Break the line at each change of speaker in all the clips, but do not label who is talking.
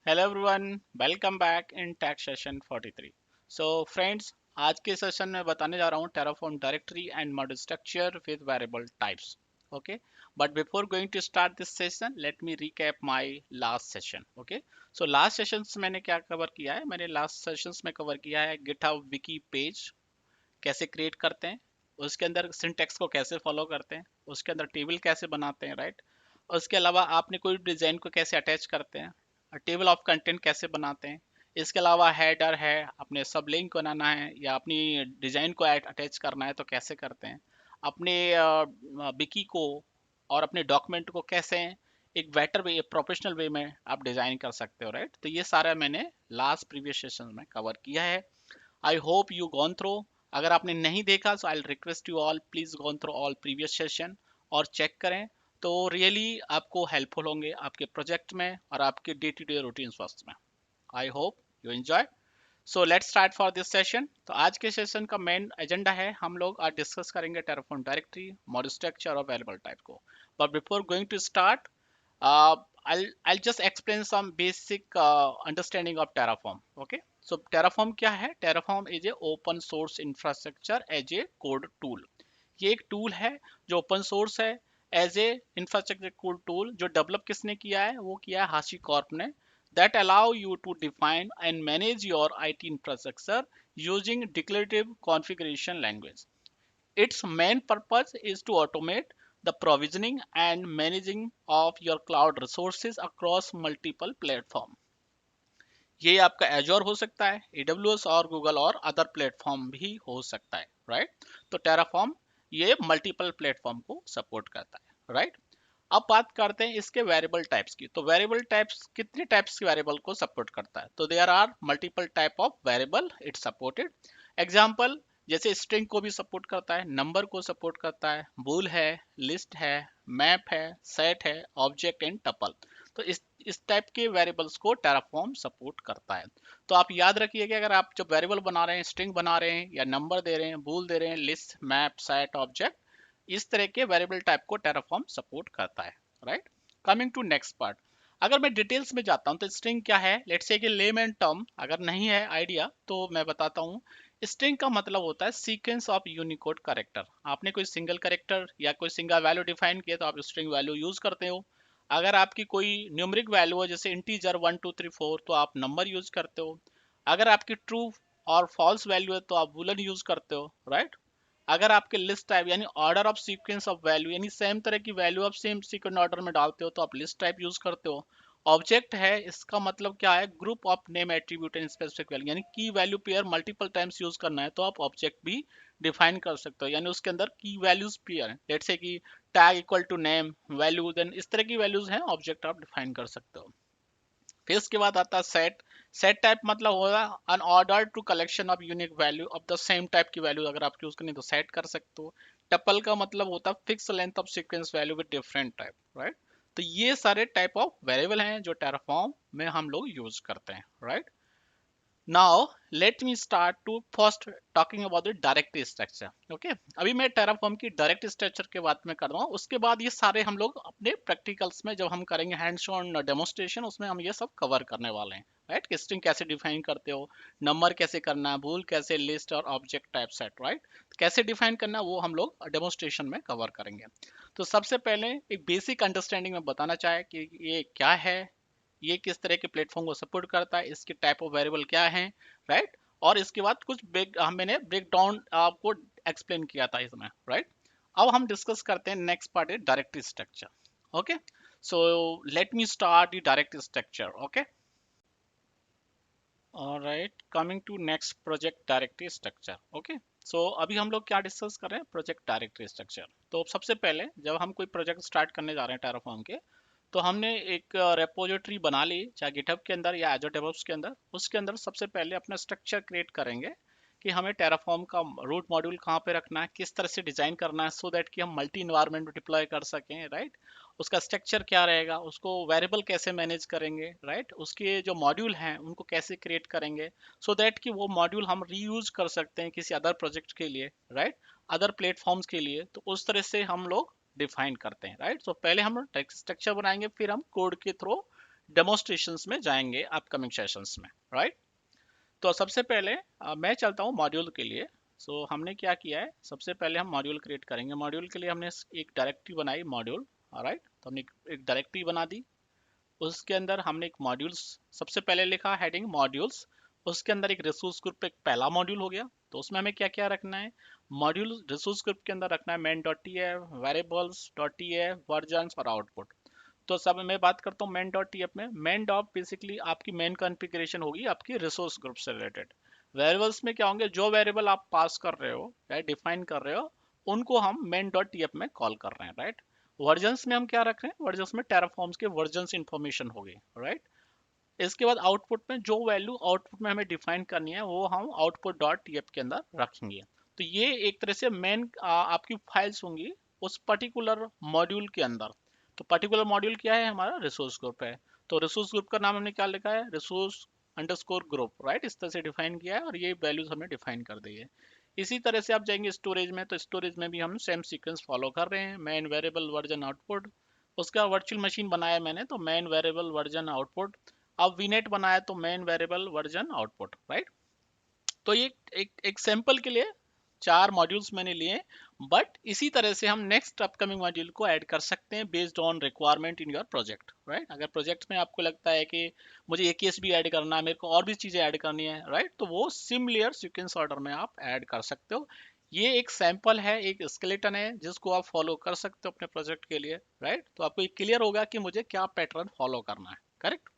Hello everyone, welcome back in tag session 43। So friends, आज के session में बताने जा रहा हूँ Terraform directory and module structure with variable types. Okay, but before going to start this session let me recap my last session. Okay, so last sessions मैंने क्या cover किया है? मैंने लास्ट सेशंस में कवर किया है गिटहब विकी पेज कैसे create करते हैं, उसके अंदर सिंटेक्स को कैसे फॉलो करते हैं, उसके अंदर टेबल कैसे बनाते हैं, राइट। उसके अलावा आपने कोई डिज़ाइन को कैसे अटैच करते हैं, टेबल ऑफ कंटेंट कैसे बनाते हैं। इसके अलावा हेडर है, अपने सब लिंक बनाना है या अपनी डिज़ाइन को अटैच करना है तो कैसे करते हैं। अपने विकी को और अपने डॉक्यूमेंट को कैसे एक बेटर वे, प्रोफेशनल वे में आप डिज़ाइन कर सकते हो, राइट। तो ये सारा मैंने लास्ट प्रीवियस सेशन में कवर किया है। I hope you gone through. अगर आपने नहीं देखा so I request you all please gone through all previous session और चेक करें। तो रियली आपको हेल्पफुल होंगे आपके प्रोजेक्ट में और आपके day to day routine work में। I hope you enjoy. So let's start for this session. तो आज के सेशन का मेन एजेंडा है, हम लोग आज डिस्कस करेंगे टेराफॉर्म डायरेक्टरी, मॉड्यूल स्ट्रक्चर और वेरिएबल टाइप को। But before going to start, I'll just explain some basic understanding of Terraform. Okay, so Terraform क्या है? Terraform is a open source infrastructure as a code tool. ये एक tool है जो open source है as a infrastructure code tool. जो develop किसने किया है? वो किया है हाशी कॉर्प ने। That allow you to define and manage your IT infrastructure using declarative configuration language. Its main purpose is to automate the provisioning and managing of your cloud resources across multiple platform. ये आपका Azure हो सकता है, AWS और Google और other platform भी हो सकता है, राइट। तो Terraform ये मल्टीपल प्लेटफॉर्म को सपोर्ट करता है, राइट। अब बात करते हैं इसके वेरिएबल टाइप्स की। तो वेरिएबल टाइप्स कितने टाइप्स के वेरिएबल को सपोर्ट करता है? तो there are multiple type of variable it supported. Example, जैसे स्ट्रिंग को भी सपोर्ट करता है, नंबर को सपोर्ट करता है, बूल है, लिस्ट है, मैप है, सेट है, ऑब्जेक्ट एंड टपल। तो इस टाइप के वेरिएबल्स को टेराफॉर्म सपोर्ट करता है। तो आप याद रखिए कि अगर आप जब वेरिएबल बना रहे हैं, स्ट्रिंग बना रहे हैं या नंबर दे रहे हैं, बूल दे रहे हैं, लिस्ट, मैप, सेट, ऑब्जेक्ट, इस तरह के वेरिएबल टाइप को टेराफॉर्म सपोर्ट करता है, right. Coming to next part, अगर मैं डिटेल्स में जाता हूं तो स्ट्रिंग क्या है, लेट्स से कि लेमैन टर्म अगर नहीं है आइडिया तो मैं बताता हूं। स्ट्रिंग का मतलब होता है सीक्वेंस ऑफ यूनिकोड कैरेक्टर। आपने कोई सिंगल कैरेक्टर या कोई सिंगल वैल्यू डिफाइन किया तो आप स्ट्रिंग वैल्यू यूज करते हो। अगर आपकी कोई न्यूमरिक वैल्यू है जैसे इंटीजर 1 2 3 4 तो आप नंबर यूज करते हो। अगर आपकी ट्रू और फॉल्स वैल्यू है तो आप बूलियन यूज करते हो, राइट। अगर आपके लिस्ट टाइप यानी order of sequence of value यानी सेम तरह की वैल्यू आप सेम सीक्वेंस ऑर्डर में डालते हो तो आप लिस्ट टाइप यूज करते हो। ऑब्जेक्ट है, इसका मतलब क्या है? Group of name attribute and specific value, यानी की value pair multiple times use करना है तो आप ऑब्जेक्ट भी डिफाइन कर सकते हो, यानी उसके अंदर की वैल्यूज पेयर है। लेट्स से कि tag equal to name value, then इस तरह की वैल्यूज हैं, ऑब्जेक्ट आप डिफाइन कर सकते हो। फिर उसके बाद आता है सेट। सेट टाइप मतलब होगा unordered to collection of unique value of the same type की वैल्यू अगर आप यूज करें तो सेट कर सकते हो। टपल का मतलब होता है fix length of sequence value with different type, right. तो ये सारे टाइप ऑफ वेरिएबल हैं जो टेराफॉर्म में हम लोग यूज करते हैं, right. Now let me start to first talking about the directory structure. Okay, अभी मैं टेराफॉर्म की डायरेक्ट स्ट्रक्चर के बात में कर रहा हूँ, उसके बाद ये सारे हम लोग अपने प्रैक्टिकल्स में जब हम करेंगे हैंड्स ऑन डेमोस्ट्रेशन उसमें हम ये सब कवर करने वाले हैं, राइट। कि स्ट्रिंग कैसे डिफाइन करते हो, नंबर कैसे करना है, भूल कैसे, लिस्ट और ऑब्जेक्ट टाइप सेट, राइट। कैसे डिफाइन करना है वो हम लोग डेमोस्ट्रेशन में कवर करेंगे। तो सबसे पहले एक बेसिक अंडरस्टैंडिंग में बताना चाहे कि ये क्या है, ये किस तरह के प्लेटफॉर्म को सपोर्ट करता है, इसके टाइप ऑफ वेरिएबल क्या है, राइट। और इसके बाद कुछ मैंने ब्रेक डाउन आपको एक्सप्लेन किया था इसमें, राइट। अब हम डिस्कस करते हैं नेक्स्ट पार्ट है directory structure. Okay, so let me start the directory structure. Okay, alright, coming to next project directory structure. Okay, so अभी हम लोग क्या डिस्कस कर रहे हैं? Project directory structure. तो सबसे पहले जब हम कोई प्रोजेक्ट स्टार्ट करने जा रहे हैं टेराफॉर्म के, तो हमने एक रेपोजिटरी बना ली, चाहे गिटहब के अंदर या एजर डेवऑप्स के अंदर। उसके अंदर सबसे पहले अपना स्ट्रक्चर क्रिएट करेंगे कि हमें टेराफॉर्म का रूट मॉड्यूल कहाँ पे रखना है, किस तरह से डिजाइन करना है सो दैट कि हम मल्टी इन्वायरमेंट डिप्लॉय कर सकें, राइट। उसका स्ट्रक्चर क्या रहेगा, उसको वेरिएबल कैसे मैनेज करेंगे, राइट। उसके जो मॉड्यूल हैं उनको कैसे क्रिएट करेंगे सो दैट कि वो मॉड्यूल हम रीयूज कर सकते हैं किसी अदर प्रोजेक्ट के लिए, राइट, अदर प्लेटफॉर्म्स के लिए। तो उस तरह से हम लोग डिफाइन करते हैं, राइट। सो पहले हम टेक्स्ट स्ट्रक्चर बनाएंगे, फिर हम कोड के थ्रू डेमोस्ट्रेशंस में जाएंगे अपकमिंग सेशंस में, राइट। तो सबसे पहले मैं चलता हूँ मॉड्यूल के लिए। हमने क्या किया है, सबसे पहले हम मॉड्यूल क्रिएट करेंगे। मॉड्यूल के लिए हमने एक डायरेक्टरी बनाई मॉड्यूल, राइट। तो हमने एक डायरेक्टरी बना दी, उसके अंदर हमने एक मॉड्यूल्स सबसे पहले लिखा, हेडिंग मॉड्यूल्स। उसके अंदर एक रिसोर्स ग्रुप एक पहला मॉड्यूल हो गया। तो उसमें हमें क्या क्या रखना है, मॉड्यूल रिसोर्स ग्रुप के अंदर रखना है main dot T F, variables dot T F, versions और आउटपुट। तो सब मैं बात करता हूँ मेन डॉट टीएफ में। मेन डॉट बेसिकली आपकी मेन कॉन्फ़िगरेशन होगी आपकी रिसोर्स ग्रुप से रिलेटेड। वेरिएबल्स में क्या होंगे, जो वेरिएबल आप पास कर रहे हो या डिफाइन कर रहे हो उनको हम मेन डॉट टीएफ में कॉल कर रहे हैं, राइट। वर्जन्स में हम क्या रख रहे हैं, वर्जन्स में टेराफॉर्म्स के वर्जन्स इंफॉर्मेशन होगी, राइट। इसके बाद आउटपुट में जो वैल्यू आउटपुट में हमें डिफाइन करनी है वो हम आउटपुट डॉट टीएफ के अंदर रखेंगे। तो ये एक तरह से मेन आपकी फाइल्स होंगी उस पर्टिकुलर मॉड्यूल के अंदर। तो पर्टिकुलर मॉड्यूल क्या है, हमारा रिसोर्स ग्रुप है। तो रिसोर्स ग्रुप का नाम हमने क्या लिखा है, रिसोर्स अंडरस्कोर ग्रुप, राइट। इस तरह से डिफाइन किया है और ये वैल्यूज हमने डिफाइन कर दी है। इसी तरह से आप जाएंगे स्टोरेज में, तो स्टोरेज में भी हम सेम सीक्वेंस फॉलो कर रहे हैं, मेन वेरिएबल वर्जन आउटपुट। उसका वर्चुअल मशीन बनाया मैंने, तो मेन वेरिएबल वर्जन आउटपुट। अब वीनेट बनाया तो main variable version output, right. तो ये एक सैंपल के लिए 4 मॉड्यूल्स मैंने लिए। बट इसी तरह से हम नेक्स्ट अपकमिंग मॉड्यूल को ऐड कर सकते हैं based on requirement in your project, right. अगर प्रोजेक्ट में आपको लगता है कि मुझे ये केस भी ऐड करना है, मेरे को और भी चीजें ऐड करनी है, राइट, तो वो सिमिलर सीक्वेंस ऑर्डर में आप ऐड कर सकते हो। ये एक सैंपल है, एक स्केलेटन है जिसको आप फॉलो कर सकते हो अपने प्रोजेक्ट के लिए, राइट। तो आपको ये क्लियर होगा कि मुझे क्या पैटर्न फॉलो करना है, करेक्ट।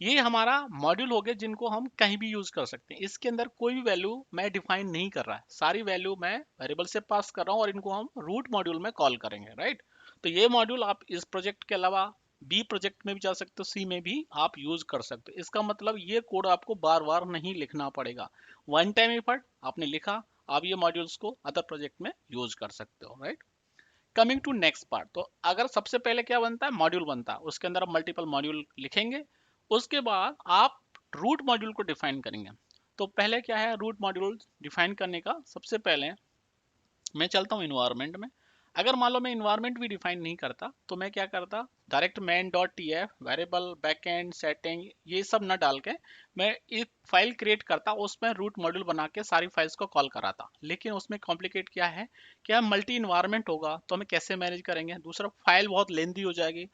ये हमारा मॉड्यूल हो गए जिनको हम कहीं भी यूज कर सकते हैं। इसके अंदर कोई भी वैल्यू मैं डिफाइन नहीं कर रहा है, सारी वैल्यू मैं वेरिएबल से पास कर रहा हूँ और इनको हम रूट मॉड्यूल में कॉल करेंगे, राइट। तो ये मॉड्यूल आप इस प्रोजेक्ट के अलावा बी प्रोजेक्ट में भी जा सकते हो, सी में भी आप यूज कर सकते हो। इसका मतलब ये कोड आपको बार बार नहीं लिखना पड़ेगा, वन टाइम एफर्ट आपने लिखा, आप ये मॉड्यूल्स को अदर प्रोजेक्ट में यूज कर सकते हो, right. Coming to next part, तो अगर सबसे पहले क्या बनता है, मॉड्यूल बनता है, उसके अंदर आप मल्टीपल मॉड्यूल लिखेंगे। उसके बाद आप रूट मॉड्यूल को डिफाइन करेंगे। तो पहले क्या है, रूट मॉड्यूल डिफाइन करने का सबसे पहले मैं चलता हूँ इन्वायरमेंट में। अगर मान लो मैं इन्वायरमेंट भी डिफाइन नहीं करता तो मैं क्या करता, direct man dot T F variable backend setting ये सब ना डाल के मैं एक फाइल क्रिएट करता, उसमें रूट मॉड्यूल बना के सारी फाइल्स को कॉल कराता। लेकिन उसमें कॉम्प्लिकेट क्या है, क्या मल्टी इन्वायरमेंट होगा तो हमें कैसे मैनेज करेंगे, दूसरा फाइल बहुत लेंदी हो जाएगी,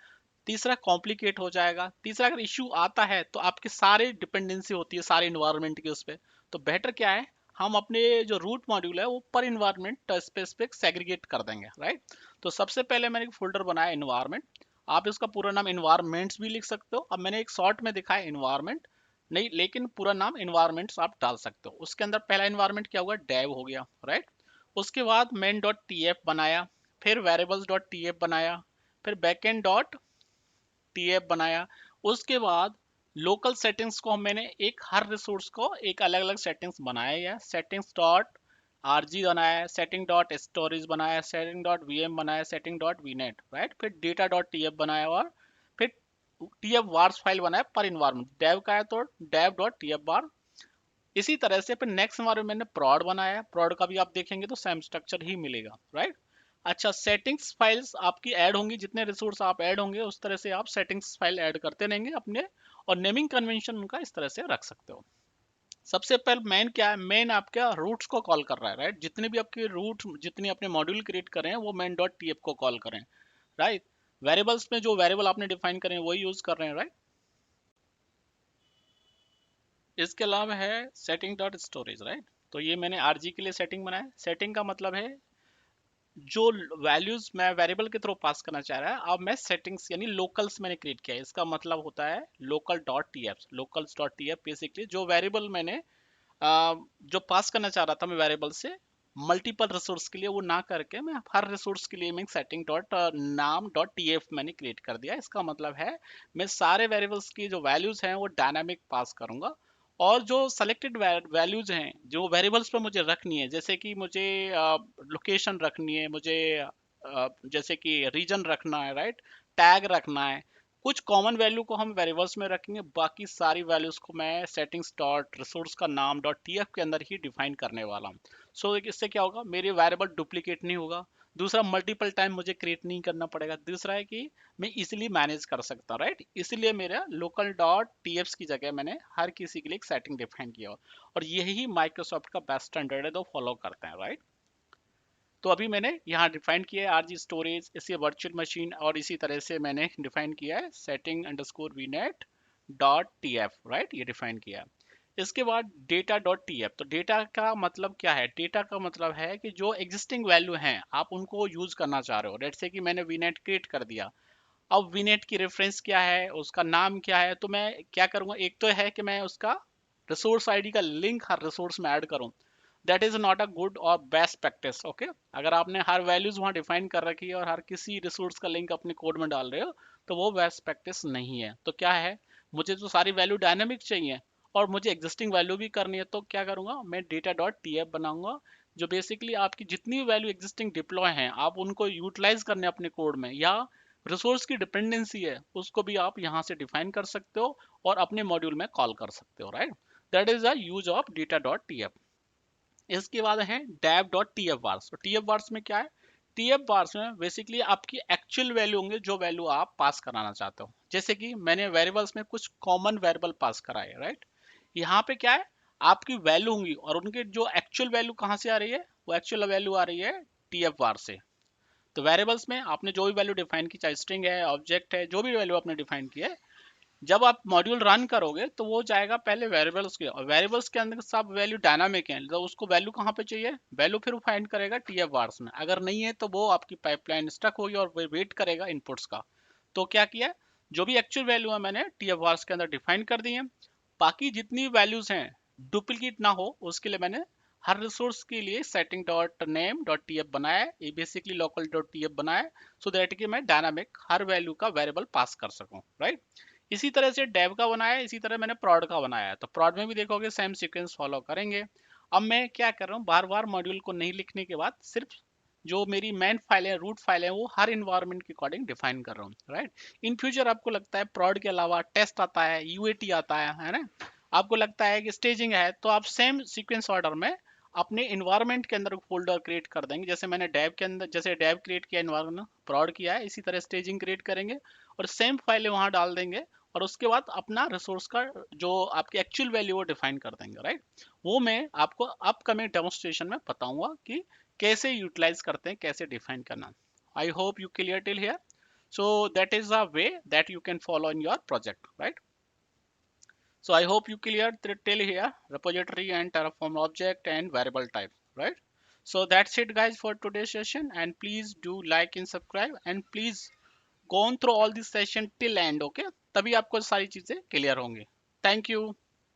तीसरा कॉम्प्लिकेट हो जाएगा, तीसरा अगर इश्यू आता है तो आपके सारे डिपेंडेंसी होती है सारे इन्वायरमेंट की उस पर। तो बेटर क्या है, हम अपने जो रूट मॉड्यूल है वो पर इन्वायरमेंट स्पेसिफिक सेग्रीगेट कर देंगे, राइट। तो सबसे पहले मैंने एक फोल्डर बनाया इन्वायरमेंट। आप इसका पूरा नाम इन्वायरमेंट्स भी लिख सकते हो, अब मैंने एक शॉर्ट में दिखाया इन्वायरमेंट नहीं, लेकिन पूरा नाम इन्वायरमेंट्स आप डाल सकते हो। उसके अंदर पहला इन्वायरमेंट क्या हुआ, डेव हो गया, राइट। उसके बाद मेन डॉट टी एफ बनाया, फिर वेरिएबल्स डॉट टी एफ बनाया, फिर बैकएंड डॉट टीएफ बनाया। उसके बाद लोकल सेटिंग्स को मैंने एक हर रिसोर्स को एक अलग अलग सेटिंग्स बनाया है, सेटिंग्स डॉट आरजी बनाया, सेटिंग डॉट स्टोरेज बनाया, सेटिंग डॉट वीएम बनाया, सेटिंग डॉट वीनेट, राइट। फिर डेटा डॉट टीएफ बनाया और फिर टीएफ वार्स फाइल बनाया पर इन्वायरमेंट, डेव का है तो डेव डॉट टीएफ बार। इसी तरह से फिर नेक्स्ट हमारे मैंने prod बनाया, prod का भी आप देखेंगे तो सेम स्ट्रक्चर ही मिलेगा, राइट। अच्छा, सेटिंग्स फाइल्स आपकी ऐड होंगी, जितने रिसोर्स आप ऐड होंगे उस तरह से आप सेटिंग्स फाइल ऐड करते रहेंगे अपने, और नेमिंग कन्वेंशन उनका इस तरह से रख सकते हो। सबसे पहले मेन क्या है, मेन आपका रूट्स को कॉल कर रहा है, राइट। जितने भी आपके रूट, जितने अपने मॉड्यूल क्रिएट करें वो मेन डॉट टीएफ को कॉल करें, राइट। वेरिएबल्स में जो वेरिएबल आपने डिफाइन करें वही यूज कर रहे हैं, राइट। इसके अलावा है सेटिंग डॉट स्टोरेज, राइट। तो ये मैंने आरजी के लिए सेटिंग बनाया। सेटिंग का मतलब है जो वैल्यूज मैं वेरिएबल के थ्रू पास करना चाह रहा है, अब मैं सेटिंग्स यानी लोकल्स मैंने क्रिएट किया है। इसका मतलब होता है local dot T F, locals dot T F basically जो वेरिएबल मैंने जो पास करना चाह रहा था मैं वेरिएबल से मल्टीपल रिसोर्स के लिए, वो ना करके मैं हर रिसोर्स के लिए मैं सेटिंग डॉट नाम डॉट टी एफ मैंने क्रिएट कर दिया। इसका मतलब है मैं सारे वेरिएबल्स की जो वैल्यूज हैं वो डायनामिक पास करूंगा, और जो सेलेक्टेड वैल्यूज हैं जो वेरिएबल्स पे मुझे रखनी है, जैसे कि मुझे लोकेशन रखनी है, मुझे जैसे कि रीजन रखना है, राइट, टैग रखना है, कुछ कॉमन वैल्यू को हम वेरिएबल्स में रखेंगे, बाकी सारी वैल्यूज को मैं सेटिंग्स डॉट रिसोर्स का नाम डॉट टीएफ के अंदर ही डिफाइन करने वाला हूँ। इससे क्या होगा, मेरे वेरिएबल डुप्लीकेट नहीं होगा, दूसरा मल्टीपल टाइम मुझे क्रिएट नहीं करना पड़ेगा, दूसरा है कि मैं इजीली मैनेज कर सकता हूँ, राइट। इसलिए मेरा लोकल डॉट टीएफ की जगह मैंने हर किसी के लिए एक सेटिंग डिफाइन किया और यही माइक्रोसॉफ्ट का बेस्ट स्टैंडर्ड है, तो फॉलो करते हैं, राइट। तो अभी मैंने यहाँ डिफाइन किया है आरजी स्टोरेज, इसी वर्चुअल मशीन, और इसी तरह से मैंने डिफाइन किया है setting underscore वीनेट dot T F, right, ये डिफाइन किया है। इसके बाद डेटा डॉट टी एफ, तो डेटा का मतलब क्या है? डेटा का मतलब है कि जो एग्जिस्टिंग वैल्यू हैं आप उनको यूज करना चाह रहे हो। लेट्स से कि मैंने वीनेट क्रिएट कर दिया, अब वीनेट की रेफरेंस क्या है, उसका नाम क्या है, तो मैं क्या करूंगा, एक तो है कि मैं उसका रिसोर्स आईडी का लिंक हर रिसोर्स में ऐड करूं। That is not a good और बेस्ट प्रैक्टिस, ओके। अगर आपने हर वैल्यूज वहां डिफाइन कर रखी है और हर किसी रिसोर्स का लिंक अपने कोड में डाल रहे हो, तो वो बेस्ट प्रैक्टिस नहीं है। तो क्या है, मुझे तो सारी वैल्यू डायनेमिक चाहिए और मुझे एग्जिस्टिंग वैल्यू भी करनी है, तो क्या करूंगा, मैं डेटा डॉट टी एफ बनाऊंगा, जो बेसिकली आपकी जितनी वैल्यू एग्जिस्टिंग डिप्लॉय हैं आप उनको यूटिलाइज करने अपने कोड में, या रिसोर्स की डिपेंडेंसी है उसको भी आप यहाँ से डिफाइन कर सकते हो और अपने मॉड्यूल में कॉल कर सकते हो, right. That is the use of data dot T F. इसके बाद है dab dot T F bars. तो टी एफ बार्स में क्या है, टी एफ बार्स में बेसिकली आपकी एक्चुअल वैल्यू होंगे, जो वैल्यू आप पास कराना चाहते हो। जैसे कि मैंने वेरिएबल्स में कुछ कॉमन वेरिएबल पास कराए, राइट। यहाँ पे क्या है, आपकी वैल्यू होंगी और उनके जो एक्चुअल वैल्यू कहाँ से आ रही है, वो एक्चुअल वैल्यू आ रही है टी एफ बार से। तो वेरिएबल्स में आपने जो भी वैल्यू डिफाइन की, चाहे स्ट्रिंग है, ऑब्जेक्ट है, जो भी वैल्यू आपने डिफाइन की है, जब आप मॉड्यूल रन करोगे तो वो जाएगा पहले वेरिएबल्स के, और वेरिएबल्स के अंदर सब वैल्यू डायनामिक है, तो उसको वैल्यू कहाँ पे चाहिए, वैल्यू फिर फाइंड करेगा टीएफ बार्स में। अगर नहीं है तो वो आपकी पाइपलाइन स्टक होगी और वेट करेगा इनपुट्स का। तो क्या किया, जो भी एक्चुअल वैल्यू है मैंने टीएफ बार्स के अंदर डिफाइन कर दी है। बाकी जितनी वैल्यूज हैं डुप्लीकेट ना हो उसके लिए मैंने हर रिसोर्स के लिए setting dot name dot T F बनाया है, ये basically local dot T F बनाया है, सो दैट कि मैं डायनामिक हर वैल्यू का वेरिएबल पास कर सकूं, राइट। इसी तरह से डेव का बनाया है, इसी तरह मैंने प्रॉड का बनाया है, तो प्रॉड में भी देखोगे सेम सीक्वेंस फॉलो करेंगे। अब मैं क्या कर रहा हूँ, बार बार मॉड्यूल को नहीं लिखने के बाद सिर्फ जो मेरी मेन फाइल है, रूट फाइल है, वो हर इन्वायरमेंट के अकॉर्डिंग डिफाइन कर रहा हूँ, राइट। इन फ्यूचर आपको लगता है प्रॉड के अलावा टेस्ट आता है, यूएटी आता है ना, आपको लगता है कि स्टेजिंग है, तो आप सेम सीक्वेंस ऑर्डर में अपने इन्वायरमेंट के अंदर फोल्डर क्रिएट कर देंगे। जैसे मैंने डेव के अंदर, जैसे डेव क्रिएट किया, इन्वायरमेंट प्रॉड किया है, इसी तरह स्टेजिंग क्रिएट करेंगे और सेम फाइलें वहां डाल देंगे, और उसके बाद अपना रिसोर्स का जो आपकी एक्चुअल वैल्यू वो डिफाइन कर देंगे, राइट। वो मैं आपको अपकमिंग डेमोन्स्ट्रेशन में बताऊंगा कि कैसे यूटिलाइज करते हैं, कैसे डिफाइन करना। आई hope you clear till here. So that is a way that you can follow in your project, right? So I hope you cleared till here repository and Terraform object and variable type, right? So that's it guys for today's session, and please do like and subscribe, and please go on through all this session till end, okay? तभी आपको सारी चीजें clear होंगी। Thank you.